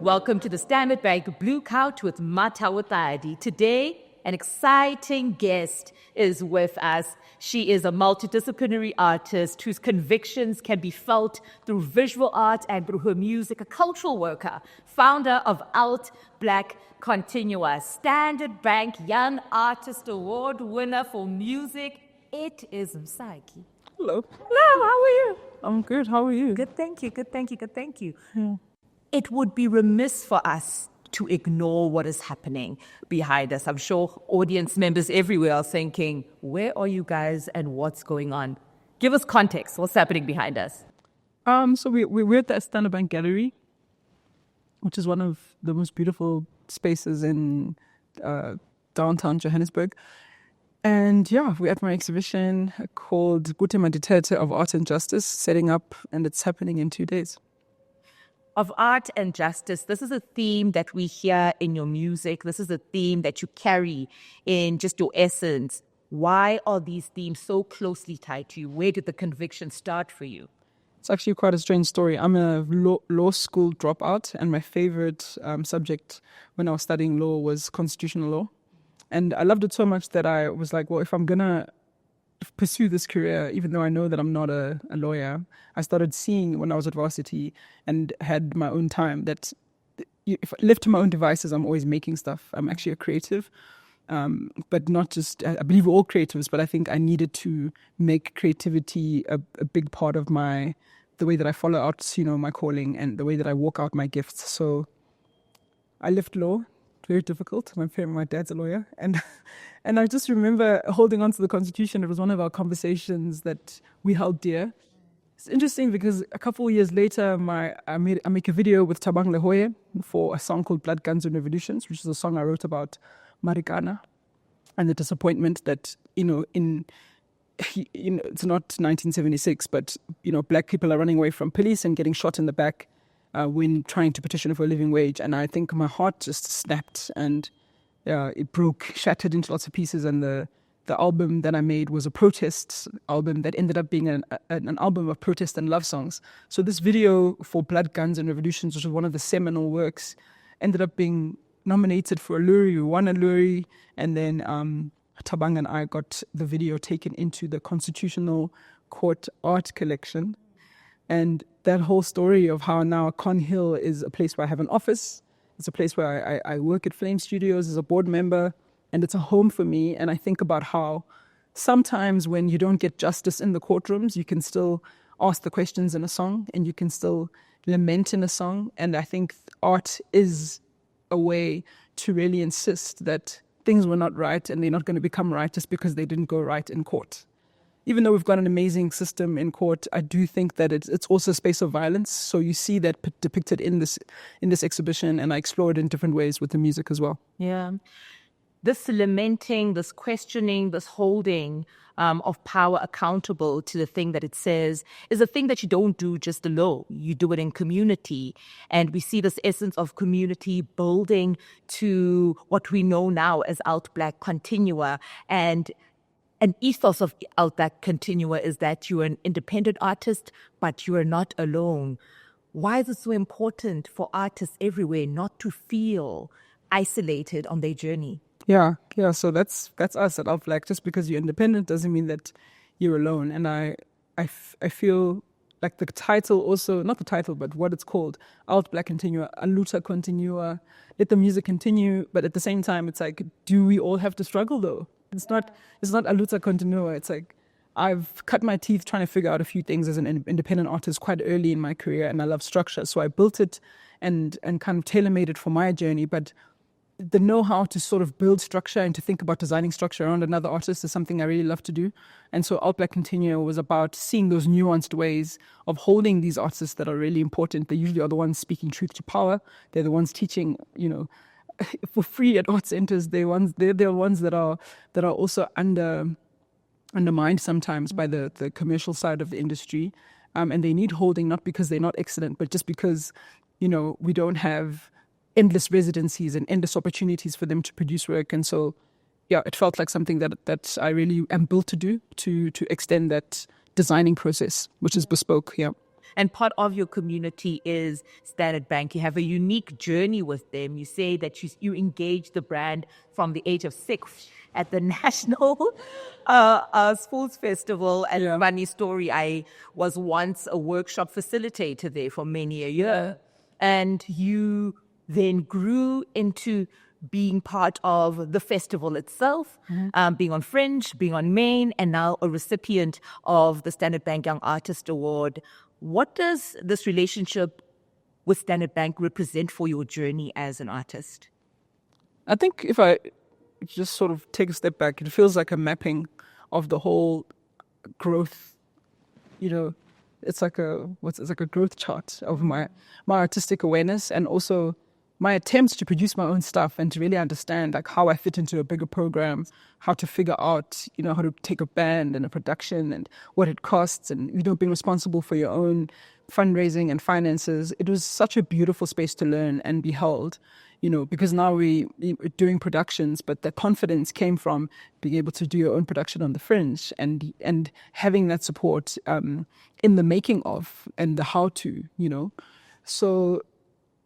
Welcome to the Standard Bank Blue Couch with Mathabo Tlali. Today, an exciting guest is with us. She is a multidisciplinary artist whose convictions can be felt through visual art and through her music, a cultural worker, founder of Alt Black Continua, Standard Bank Young Artist Award winner for music. It is Msaki. Hello. Hello, how are you? I'm good. How are you? Good, thank you. Yeah. It would be remiss for us to ignore what is happening behind us. I'm sure audience members everywhere are thinking, where are you guys and what's going on? Give us context. What's happening behind us? So we're at the Standard Bank Gallery, which is one of the most beautiful spaces in downtown Johannesburg. And yeah, we're at my exhibition called Gute Maditete of Art and Justice, setting up, and it's happening in 2 days. Of art and justice, this is a theme that we hear in your music. This is a theme that you carry in just your essence. Why are these themes so closely tied to you? Where did the conviction start for you? It's actually quite a strange story. I'm a law school dropout, and my favorite subject when I was studying law was constitutional law. And I loved it so much that I was like, well, if I'm going to pursue this career, even though I know that I'm not a lawyer, I started seeing when I was at varsity and had my own time that if I left to my own devices, I'm always making stuff. I'm actually a creative, but not just, I believe we're all creatives, but I think I needed to make creativity a big part of the way that I follow out, my calling and the way that I walk out my gifts. So I left law. Very difficult. My dad's a lawyer, and I just remember holding on to the Constitution. It was one of our conversations that we held dear. It's interesting because a couple of years later, I make a video with Thabang Lehoye for a song called Blood, Guns and Revolutions, which is a song I wrote about Marikana and the disappointment that it's not 1976, but black people are running away from police and getting shot in the back. When trying to petition for a living wage. And I think my heart just snapped and it shattered into lots of pieces. And the album that I made was a protest album that ended up being an album of protest and love songs. So this video for Blood, Guns and Revolutions, which was one of the seminal works, ended up being nominated for a Lurie. We won a Lurie. And then Thabang and I got the video taken into the Constitutional Court Art Collection. And that whole story of how now Con Hill is a place where I have an office. It's a place where I work at Flame Studios as a board member, and it's a home for me. And I think about how sometimes when you don't get justice in the courtrooms, you can still ask the questions in a song and you can still lament in a song. And I think art is a way to really insist that things were not right and they're not going to become right just because they didn't go right in court. Even though we've got an amazing system in court, I do think that it's also a space of violence. So you see that depicted in this exhibition, and I explore it in different ways with the music as well. Yeah. This lamenting, this questioning, this holding of power accountable to the thing that it says is a thing that you don't do just alone. You do it in community. And we see this essence of community building to what we know now as Alt Black Continua. And an ethos of Alt Black Continua is that you're an independent artist, but you are not alone. Why is it so important for artists everywhere not to feel isolated on their journey? Yeah. So that's us at Alt Black. Just because you're independent doesn't mean that you're alone. And I feel like the title also, not the title, but what it's called, Alt Black Continua, a luta continua, let the music continue. But at the same time, it's like, do we all have to struggle though? It's not a luta continua. It's like I've cut my teeth trying to figure out a few things as an independent artist quite early in my career, and I love structure. So I built it and kind of tailor-made it for my journey. But the know-how to sort of build structure and to think about designing structure around another artist is something I really love to do. And so Alt Black Continua was about seeing those nuanced ways of holding these artists that are really important. They usually are the ones speaking truth to power. They're the ones teaching, for free at art centers. They're the ones that are also undermined sometimes by the commercial side of the industry, and they need holding not because they're not excellent, but just because we don't have endless residencies and endless opportunities for them to produce work. And so it felt like something that I really am built to do to extend that designing process, which is bespoke. And part of your community is Standard Bank. You have a unique journey with them. You say that you engage the brand from the age of 6 at the National Sports Festival. And funny story, I was once a workshop facilitator there for many a year. And you then grew into being part of the festival itself, being on Fringe, being on Main, and now a recipient of the Standard Bank Young Artist Award. What does this relationship with Standard Bank represent for your journey as an artist? I think if I just sort of take a step back, it feels like a mapping of the whole growth, it's like a growth chart of my artistic awareness, and also my attempts to produce my own stuff and to really understand like how I fit into a bigger program, how to figure out, how to take a band and a production and what it costs, and, being responsible for your own fundraising and finances. It was such a beautiful space to learn and be held, because now we're doing productions, but the confidence came from being able to do your own production on the Fringe and having that support in the making of and the how to, So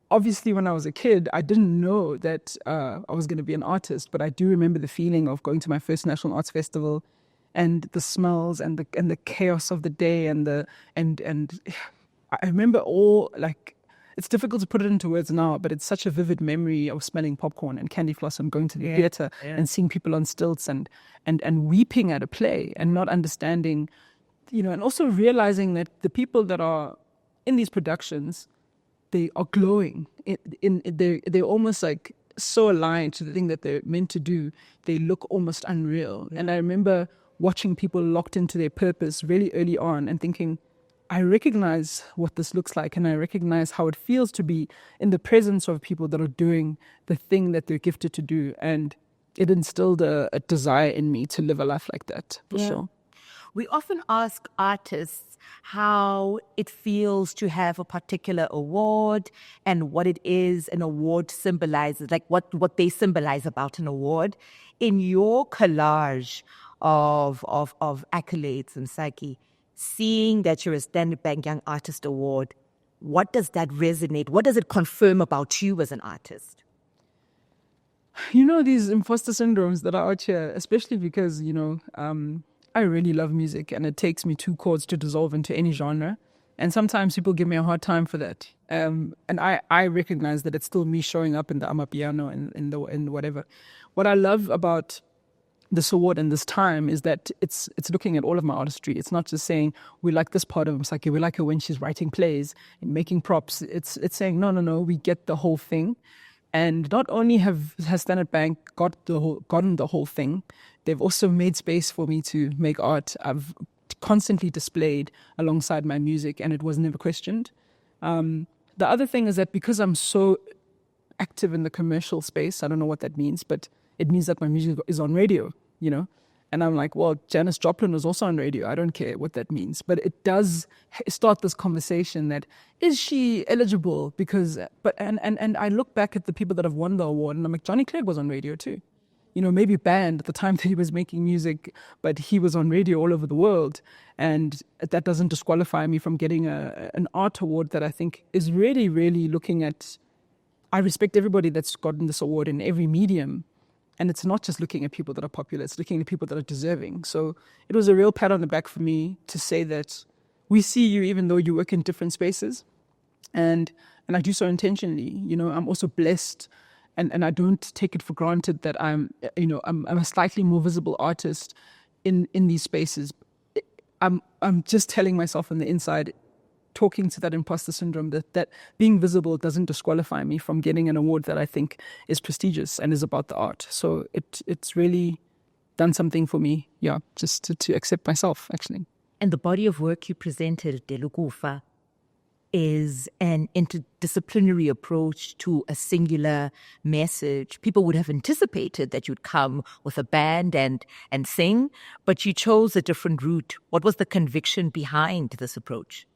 obviously, when I was a kid, I didn't know that I was going to be an artist, but I do remember the feeling of going to my first National Arts Festival and the smells and the chaos of the day and I remember all, like, it's difficult to put it into words now, but it's such a vivid memory of smelling popcorn and candy floss and going to the theater and seeing people on stilts and weeping at a play and not understanding, and also realizing that the people that are in these productions, they are glowing. They're almost like so aligned to the thing that they're meant to do. They look almost unreal. And I remember watching people locked into their purpose really early on and thinking, I recognize what this looks like, and I recognize how it feels to be in the presence of people that are doing the thing that they're gifted to do. And it instilled a desire in me to live a life like that, for sure. We often ask artists how it feels to have a particular award and what it is an award symbolizes, like what they symbolize about an award. In your collage of accolades, Msaki, seeing that you're a Standard Bank Young Artist Award, what does that resonate? What does it confirm about you as an artist? These imposter syndromes that are out here, especially because, I really love music and it takes me 2 chords to dissolve into any genre. And sometimes people give me a hard time for that. And I recognize that it's still me showing up in the amapiano and in whatever. What I love about this award and this time is that it's looking at all of my artistry. It's not just saying we like this part of Msaki, we like her when she's writing plays and making props. It's saying no, we get the whole thing. And not only has Standard Bank gotten the whole thing, they've also made space for me to make art. I've constantly displayed alongside my music, and it was never questioned. The other thing is that because I'm so active in the commercial space, I don't know what that means, but it means that my music is on radio, And I'm like, well, Janis Joplin was also on radio. I don't care what that means. But it does start this conversation that, is she eligible? And I look back at the people that have won the award, and I'm like, Johnny Clegg was on radio too. Maybe banned at the time that he was making music, but he was on radio all over the world. And that doesn't disqualify me from getting an art award that I think is really, really looking at, I respect everybody that's gotten this award in every medium. And it's not just looking at people that are popular, it's looking at people that are deserving. So it was a real pat on the back for me to say that we see you even though you work in different spaces. And I do so intentionally. I'm also blessed, and I don't take it for granted that I'm a slightly more visible artist in these spaces. I'm just telling myself on the inside, talking to that imposter syndrome, that being visible doesn't disqualify me from getting an award that I think is prestigious and is about the art. So it's really done something for me, just to accept myself, actually. And the body of work you presented, Delukufa, is an interdisciplinary approach to a singular message. People would have anticipated that you'd come with a band and sing, but you chose a different route. What was the conviction behind this approach?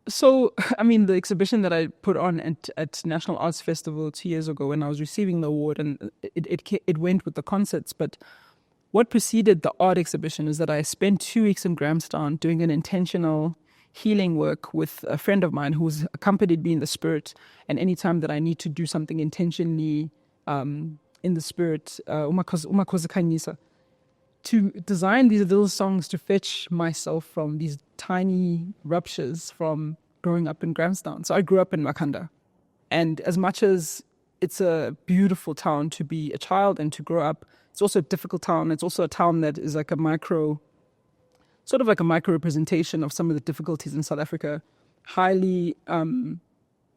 So, the exhibition that I put on at National Arts Festival 2 years ago when I was receiving the award, and it went with the concerts, but what preceded the art exhibition is that I spent 2 weeks in Grahamstown doing an intentional healing work with a friend of mine who's accompanied me in the spirit. And anytime that I need to do something intentionally in the spirit, umakhosakanyisa, to design these little songs to fetch myself from these tiny ruptures from growing up in Grahamstown. So I grew up in Makhanda. And as much as it's a beautiful town to be a child and to grow up, it's also a difficult town. It's also a town that is like a micro representation of some of the difficulties in South Africa. Highly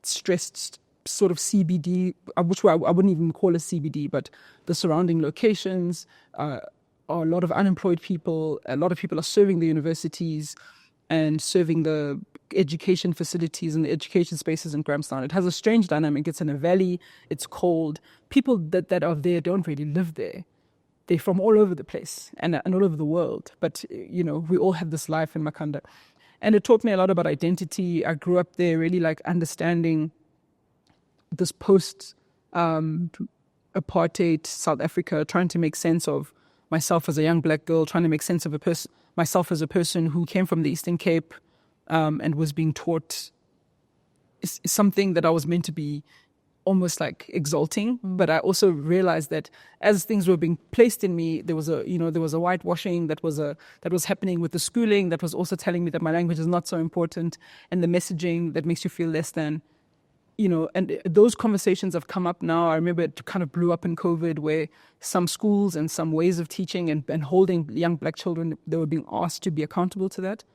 stressed sort of CBD, which I wouldn't even call a CBD, but the surrounding locations are a lot of unemployed people. A lot of people are serving the universities and serving the education facilities and the education spaces in Grahamstown. It has a strange dynamic. It's in a valley. It's cold. People that are there don't really live there. They're from all over the place and all over the world. But, you know, we all have this life in Makhanda. And it taught me a lot about identity. I grew up there really like understanding this post-apartheid South Africa, trying to make sense of myself as a young black girl, trying to make sense of myself as a person who came from the Eastern Cape and was being taught something that I was meant to be almost like exalting. But I also realized that as things were being placed in me, there was a whitewashing that was happening with the schooling that was also telling me that my language is not so important, and the messaging that makes you feel less than. You know, and those conversations have come up now. I remember it kind of blew up in COVID, where some schools and some ways of teaching and holding young black children, they were being asked to be accountable to that.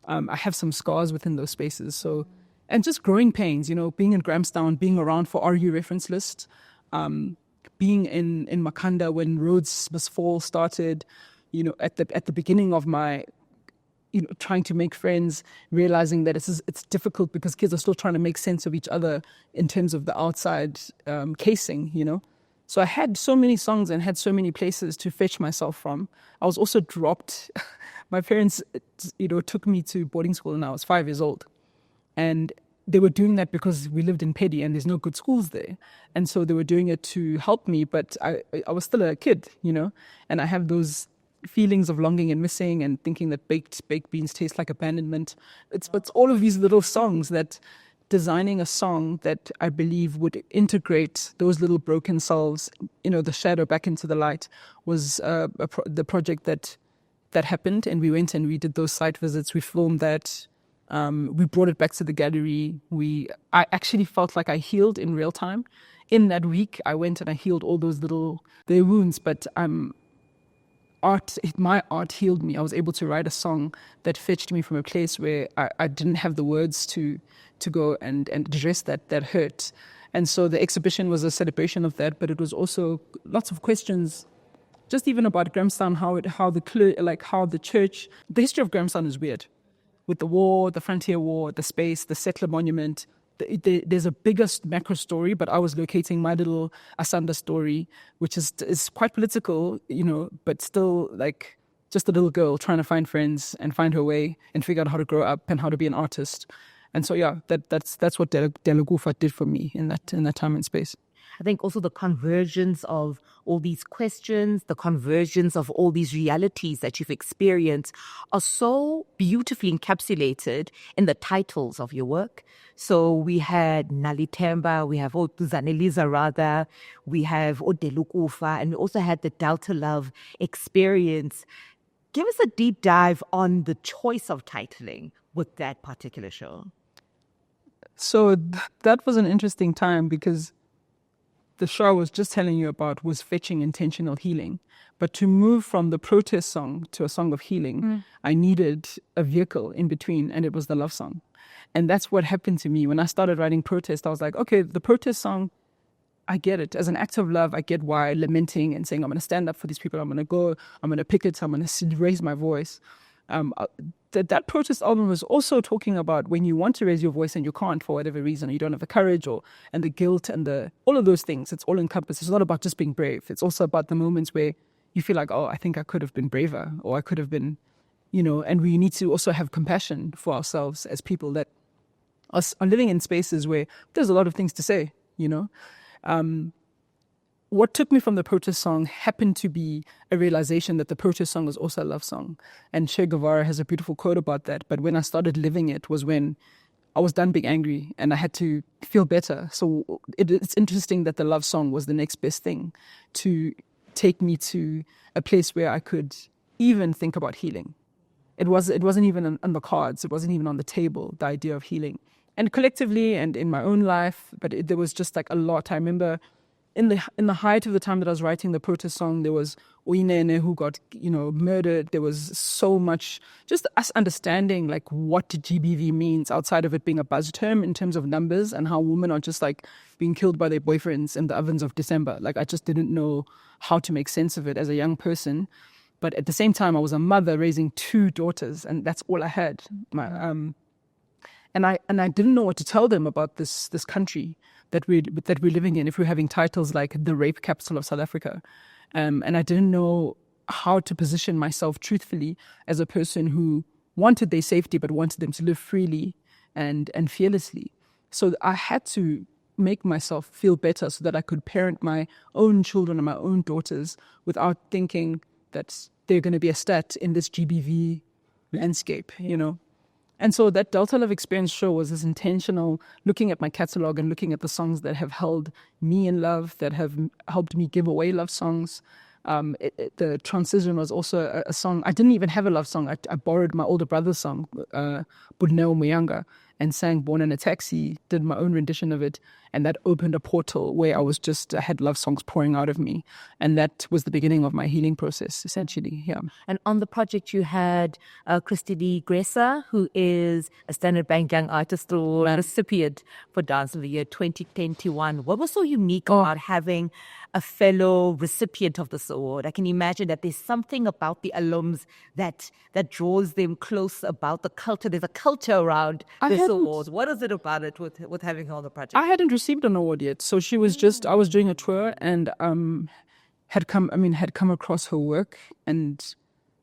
I have some scars within those spaces. So, and just growing pains, you know, being in Grahamstown, being around for RU reference lists, being in Makhanda when Roads Must Fall started, you know, at the beginning of my, you know, trying to make friends, realizing that it's difficult because kids are still trying to make sense of each other in terms of the outside casing, you know. So I had so many songs and had so many places to fetch myself from. I was also dropped. My parents, you know, took me to boarding school when I was 5 years old. And they were doing that because we lived in Pedi and there's no good schools there. And so they were doing it to help me, but I was still a kid, you know, and I have those feelings of longing and missing and thinking that baked beans taste like abandonment. It's all of these little songs that designing a song that I believe would integrate those little broken selves, you know, the shadow back into the light was the project that happened. And we went and we did those site visits. We filmed that. We brought it back to the gallery. I actually felt like I healed in real time. In that week, I went and I healed all those their wounds, but my art healed me. I was able to write a song that fetched me from a place where I didn't have the words to go and address that hurt. And so the exhibition was a celebration of that, but it was also lots of questions, just even about Grahamstown, how the church, the history of Grahamstown is weird. With the war, the frontier war, the space, the settler monument, there's a bigger macro story, but I was locating my little Asanda story, which is quite political, you know, but still like just a little girl trying to find friends and find her way and figure out how to grow up and how to be an artist. And so, yeah, that's what Delagufa did for me in that time and space. I think also the convergence of all these questions, the convergence of all these realities that you've experienced are so beautifully encapsulated in the titles of your work. So we had Nalitemba, we have Zaneliza Radha, we have Odelukufa, and we also had the Delta Love experience. Give us a deep dive on the choice of titling with that particular show. So that was an interesting time because the show I was just telling you about was fetching intentional healing. But to move from the protest song to a song of healing, I needed a vehicle in between, and it was the love song. And that's what happened to me. When I started writing protest, I was like, okay, the protest song, I get it. As an act of love, I get why lamenting and saying, I'm going to stand up for these people. I'm going to go, I'm going to picket, I'm going to raise my voice. That protest album was also talking about when you want to raise your voice and you can't for whatever reason, or you don't have the courage and the guilt and all of those things. It's all encompassed. It's not about just being brave. It's also about the moments where you feel like, oh, I think I could have been braver, or I could have been, you know, and we need to also have compassion for ourselves as people that are living in spaces where there's a lot of things to say, you know. what took me from the protest song happened to be a realization that the protest song was also a love song. And Che Guevara has a beautiful quote about that. But when I started living it was when I was done being angry and I had to feel better. So it's interesting that the love song was the next best thing to take me to a place where I could even think about healing. It wasn't even on the cards. It wasn't even on the table, the idea of healing. And collectively and in my own life, but there was just like a lot. I remember in the height of the time that I was writing the protest song, there was Oinene who got, murdered. There was so much, just us understanding like what GBV means outside of it being a buzz term in terms of numbers and how women are just like being killed by their boyfriends in the ovens of December. Like I just didn't know how to make sense of it as a young person. But at the same time, I was a mother raising 2 daughters, and that's all I had. And I didn't know what to tell them about this country that we're living in. If we're having titles like the rape capital of South Africa, and I didn't know how to position myself truthfully as a person who wanted their safety but wanted them to live freely and fearlessly. So I had to make myself feel better so that I could parent my own children and my own daughters without thinking that they're going to be a stat in this GBV landscape, And so that Delta Love Experience show was this intentional looking at my catalog and looking at the songs that have held me in love, that have helped me give away love songs. The transition was also a song. I didn't even have a love song. I borrowed my older brother's song, Budneo Muyanga, and sang Born in a Taxi, did my own rendition of it. And that opened a portal where I had love songs pouring out of me. And that was the beginning of my healing process, essentially. Yeah. And on the project, you had Christy Gressa, who is a Standard Bank Young Artist Award recipient for Dance of the Year 2021. What was so unique about having a fellow recipient of this award? I can imagine that there's something about the alums that draws them close about the culture. There's a culture around this award. What is it about it with having her on the project? I hadn't received an award yet. So she was I was doing a tour and had come across her work and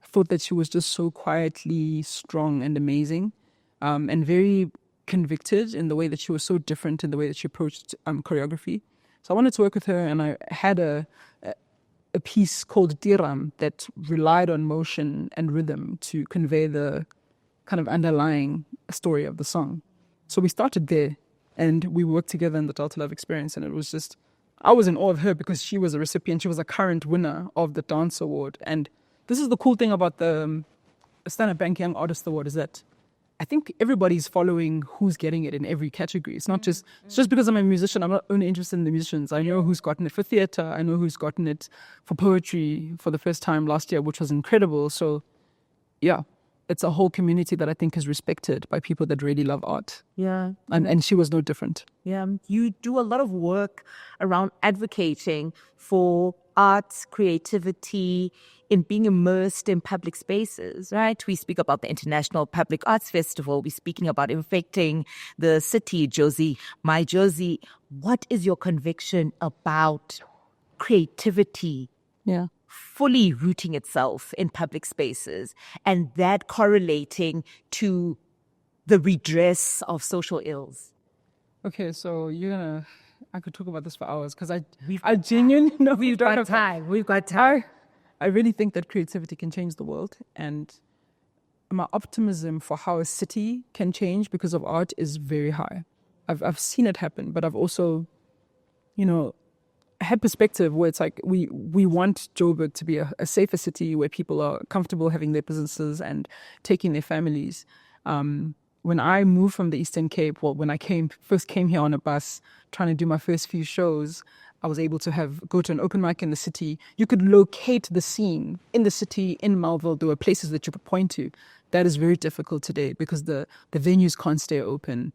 thought that she was just so quietly strong and amazing, and very convicted in the way that she was so different in the way that she approached choreography. So I wanted to work with her, and I had a piece called Tiram that relied on motion and rhythm to convey the kind of underlying story of the song. So we started there, and we worked together in the Delta Love Experience, and it was just, I was in awe of her because she was a recipient. She was a current winner of the Dance Award. And this is the cool thing about the Standard Bank Young Artist Award, is that I think everybody's following who's getting it in every category. It's not just because I'm a musician. I'm not only interested in the musicians. I know who's gotten it for theatre. I know who's gotten it for poetry for the first time last year, which was incredible. So, yeah, it's a whole community that I think is respected by people that really love art. Yeah. And she was no different. Yeah. You do a lot of work around advocating for arts, creativity, in being immersed in public spaces, right? We speak about the International Public Arts Festival. We're speaking about infecting the city, Josie. My Josie, what is your conviction about creativity? Yeah. Fully rooting itself in public spaces and that correlating to the redress of social ills? Okay, so I could talk about this for hours because I genuinely know we've got time. We've got time. I really think that creativity can change the world, and my optimism for how a city can change because of art is very high. I've seen it happen, but I've also, had perspective where it's like we want Joburg to be a safer city where people are comfortable having their businesses and taking their families. When I moved from the Eastern Cape, when I first came here on a bus, trying to do my first few shows, I was able to go to an open mic in the city. You could locate the scene in the city, in Melville. There were places that you could point to. That is very difficult today because the venues can't stay open.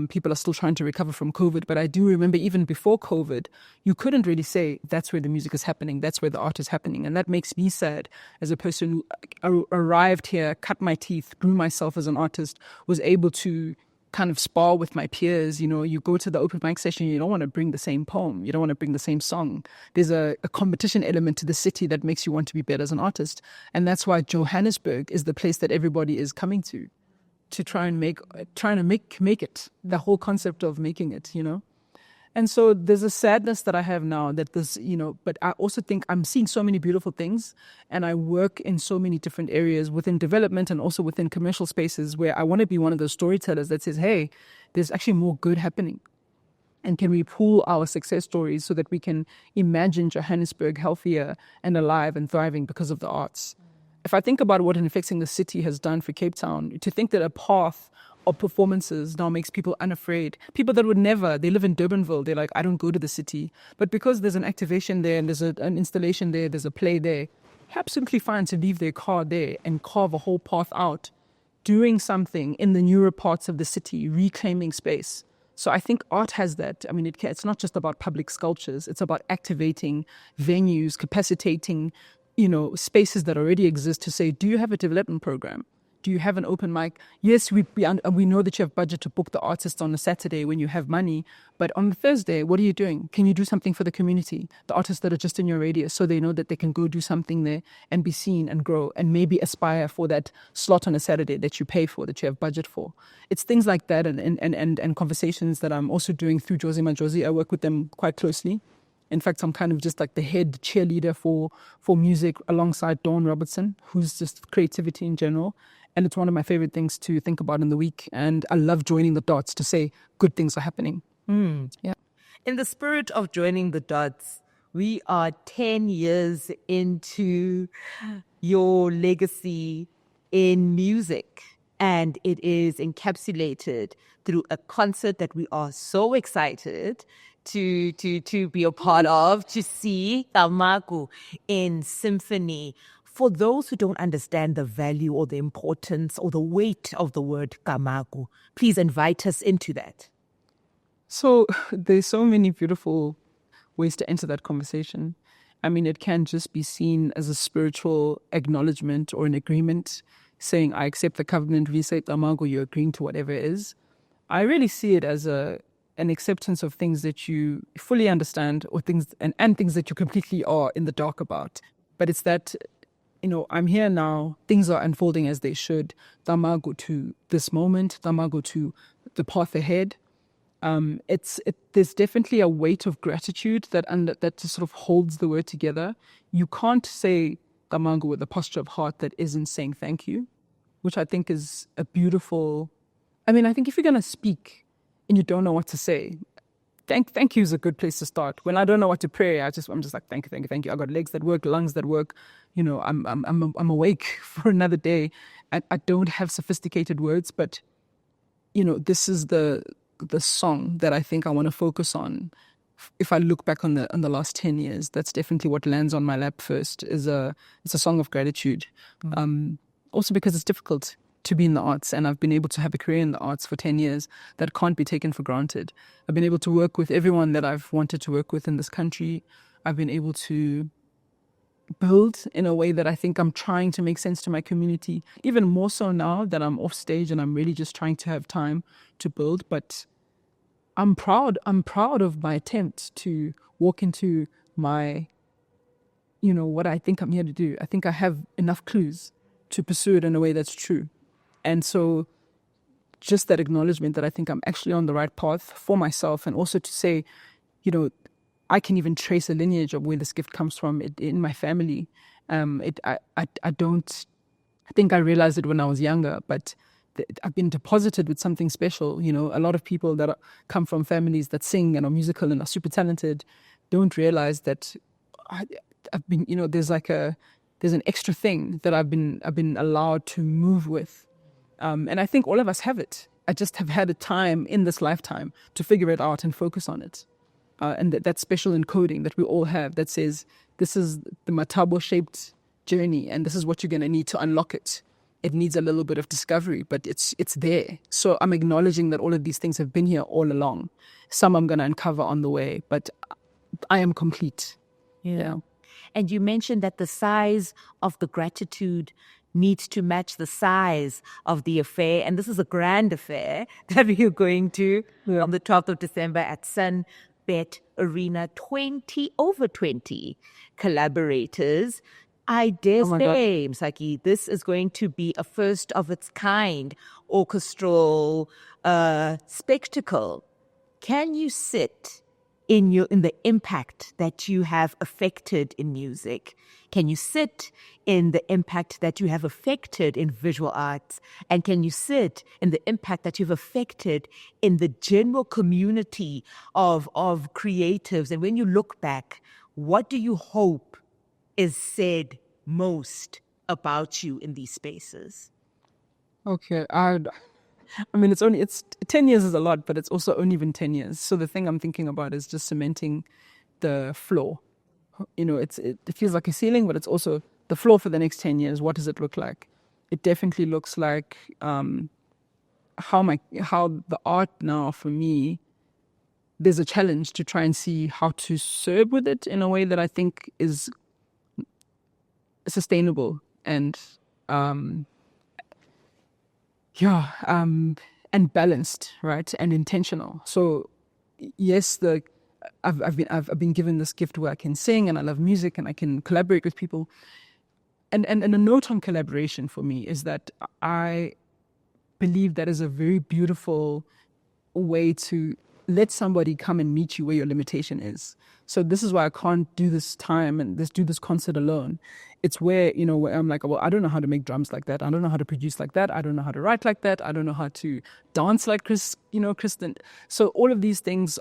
People are still trying to recover from COVID. But I do remember even before COVID, you couldn't really say that's where the music is happening. That's where the art is happening. And that makes me sad as a person who arrived here, cut my teeth, grew myself as an artist, was able to kind of spar with my peers. You go to the open mic session, you don't want to bring the same poem, you don't want to bring the same song. There's a competition element to the city that makes you want to be better as an artist. And that's why Johannesburg is the place that everybody is coming to try and make it, the whole concept of making it, And so there's a sadness that I have now that this, but I also think I'm seeing so many beautiful things, and I work in so many different areas within development and also within commercial spaces where I want to be one of those storytellers that says, hey, there's actually more good happening. And can we pool our success stories so that we can imagine Johannesburg healthier and alive and thriving because of the arts? If I think about what Infecting the City has done for Cape Town, to think that a path of performances now makes people unafraid. People that would never, they live in Durbanville, they're like, I don't go to the city. But because there's an activation there and there's an installation there, there's a play there, absolutely fine to leave their car there and carve a whole path out, doing something in the newer parts of the city, reclaiming space. So I think art has that. I mean, it's not just about public sculptures. It's about activating venues, capacitating, spaces that already exist to say, do you have a development program? Do you have an open mic? Yes, we know that you have budget to book the artists on a Saturday when you have money, but on the Thursday, what are you doing? Can you do something for the community, the artists that are just in your radius, so they know that they can go do something there and be seen and grow and maybe aspire for that slot on a Saturday that you pay for, that you have budget for? It's things like that and conversations that I'm also doing through Josie Majosi. I work with them quite closely. In fact, I'm kind of just like the head cheerleader for music alongside Dawn Robertson, who's just creativity in general. And it's one of my favorite things to think about in the week. And I love joining the dots to say good things are happening. Yeah. In the spirit of joining the dots, we are 10 years into your legacy in music. And it is encapsulated through a concert that we are so excited to be a part of, to see Kamaku in symphony. For those who don't understand the value or the importance or the weight of the word Kamaku, please invite us into that. So there's so many beautiful ways to enter that conversation. I mean, it can just be seen as a spiritual acknowledgement or an agreement, saying, I accept the covenant, we say Kamaku, you're agreeing to whatever it is. I really see it as an acceptance of things that you fully understand or things and things that you completely are in the dark about. But it's that, I'm here now, things are unfolding as they should. Tamago to this moment, Tamago to the path ahead. There's definitely a weight of gratitude that just sort of holds the word together. You can't say Tamago with a posture of heart that isn't saying thank you, which I think is a beautiful. I think if you're going to speak and you don't know what to say, thank you is a good place to start. When I don't know what to pray, I'm just like, thank you. I got legs that work, lungs that work. I'm awake for another day. I don't have sophisticated words, but this is the song that I think I want to focus on. If I look back on the last 10 years, that's definitely what lands on my lap first. It's a song of gratitude. Also because it's difficult to be in the arts, and I've been able to have a career in the arts for 10 years that can't be taken for granted. I've been able to work with everyone that I've wanted to work with in this country. I've been able to build in a way that I think I'm trying to make sense to my community, even more so now that I'm off stage and I'm really just trying to have time to build. But I'm proud of my attempt to walk into my, what I think I'm here to do. I think I have enough clues to pursue it in a way that's true. And so just that acknowledgement that I think I'm actually on the right path for myself, and also to say, I can even trace a lineage of where this gift comes from in my family. I think I realized it when I was younger, but I've been deposited with something special. A lot of people that come from families that sing and are musical and are super talented don't realize that I've been, there's an extra thing that I've been allowed to move with. And I think all of us have it. I just have had a time in this lifetime to figure it out and focus on it. And that special encoding that we all have that says, this is the Mathabo-shaped journey, and this is what you're going to need to unlock it. It needs a little bit of discovery, but it's there. So I'm acknowledging that all of these things have been here all along. Some I'm going to uncover on the way, but I am complete. Yeah. And you mentioned that the size of the gratitude needs to match the size of the affair. And this is a grand affair that you're going to on the 12th of December at Sunbet Arena. 20 collaborators. I dare say, Msaki, this is going to be a first of its kind orchestral spectacle. Can you sit in the impact that you have affected in music? Can you sit in the impact that you have affected in visual arts? And can you sit in the impact that you've affected in the general community of creatives? And when you look back, what do you hope is said most about you in these spaces? Okay, I mean, it's 10 years is a lot, but it's also only been 10 years. So the thing I'm thinking about is just cementing the floor. It feels like a ceiling, but it's also the floor for the next 10 years. What does it look like? It definitely looks like how the art now for me, there's a challenge to try and see how to serve with it in a way that I think is sustainable and and balanced, right, and intentional. So yes, I've been given this gift where I can sing and I love music and I can collaborate with people. And a note on collaboration for me is that I believe that is a very beautiful way to let somebody come and meet you where your limitation is. So this is why I can't do this time and do this concert alone. It's where I'm like, well, I don't know how to make drums like that. I don't know how to produce like that. I don't know how to write like that. I don't know how to dance like Kristen. So all of these things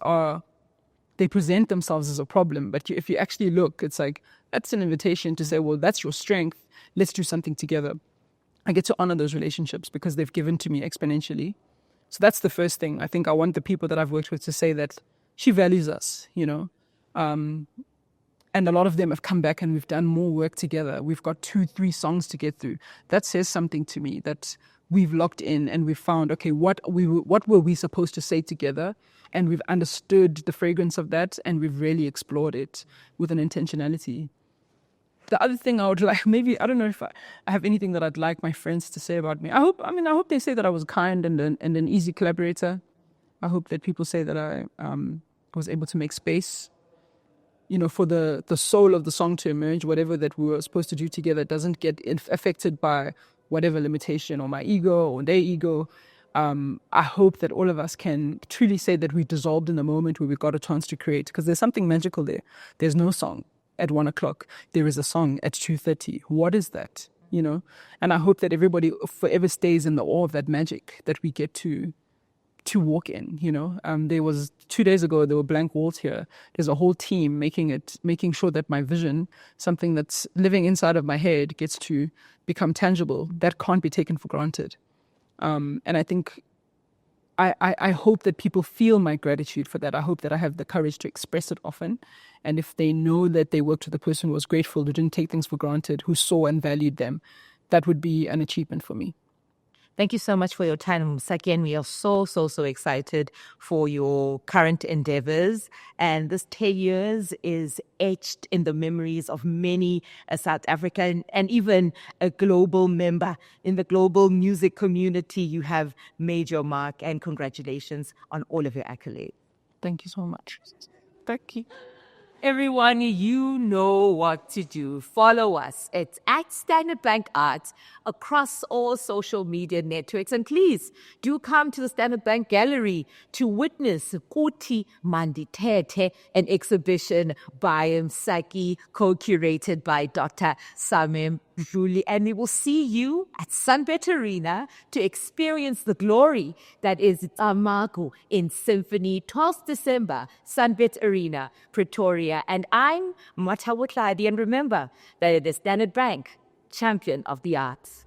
they present themselves as a problem. But if you actually look, it's like, that's an invitation to say, well, that's your strength. Let's do something together. I get to honor those relationships because they've given to me exponentially. So that's the first thing. I think I want the people that I've worked with to say that she values us, and a lot of them have come back and we've done more work together. We've got 2-3 songs to get through. That says something to me, that we've locked in and we've found, okay, what were we supposed to say together? And we've understood the fragrance of that and we've really explored it with an intentionality. The other thing I would like, maybe, I don't know if I have anything that I'd like my friends to say about me. I hope they say that I was kind and an easy collaborator. I hope that people say that I was able to make space, for the soul of the song to emerge. Whatever that we were supposed to do together doesn't get affected by whatever limitation or my ego or their ego. I hope that all of us can truly say that we dissolved in the moment where we got a chance to create, because there's something magical there. There's no song at 1:00. There is a song at 2:30. What is that? And I hope that everybody forever stays in the awe of that magic that we get to walk in. There was 2 days ago, there were blank walls here. There's a whole team making sure that my vision, something that's living inside of my head, gets to become tangible. That can't be taken for granted. And I think I hope that people feel my gratitude for that. I hope that I have the courage to express it often. And if they know that they worked with a person who was grateful, who didn't take things for granted, who saw and valued them, that would be an achievement for me. Thank you so much for your time, Msaki, and we are so, so, so excited for your current endeavors. And this 10 years is etched in the memories of many South African and even a global member in the global music community. You have made your mark, and congratulations on all of your accolades. Thank you so much. Thank you. Everyone, you know what to do. Follow us. It's at Standard Bank Arts across all social media networks. And please do come to the Standard Bank Gallery to witness Kuti Manditete, an exhibition by Msaki, co-curated by Dr. Samim Julie. And we will see you at Sunbet Arena to experience the glory that is Amago in Symphony, 12th December, Sunbet Arena, Pretoria. And I'm Mathabo Tlali, and remember that it is Standard Bank, champion of the arts.